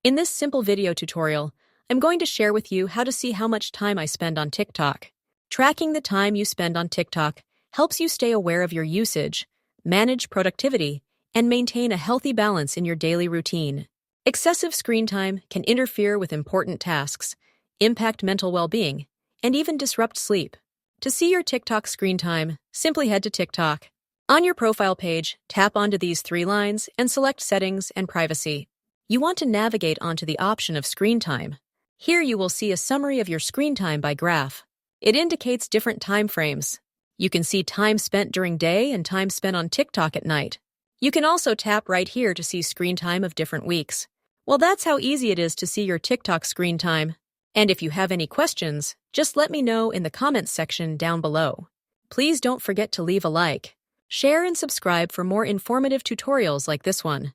In this simple video tutorial, I'm going to share with you how to see how much time I spend on TikTok. Tracking the time you spend on TikTok helps you stay aware of your usage, manage productivity, and maintain a healthy balance in your daily routine. Excessive screen time can interfere with important tasks, impact mental well-being, and even disrupt sleep. To see your TikTok screen time, simply head to TikTok. On your profile page, tap onto these three lines and select Settings and Privacy. You want to navigate onto the option of Screen Time. Here you will see a summary of your screen time by graph. It indicates different time frames. You can see time spent during day and time spent on TikTok at night. You can also tap right here to see screen time of different weeks. Well, that's how easy it is to see your TikTok screen time. And if you have any questions, just let me know in the comments section down below. Please don't forget to leave a like, share, and subscribe for more informative tutorials like this one.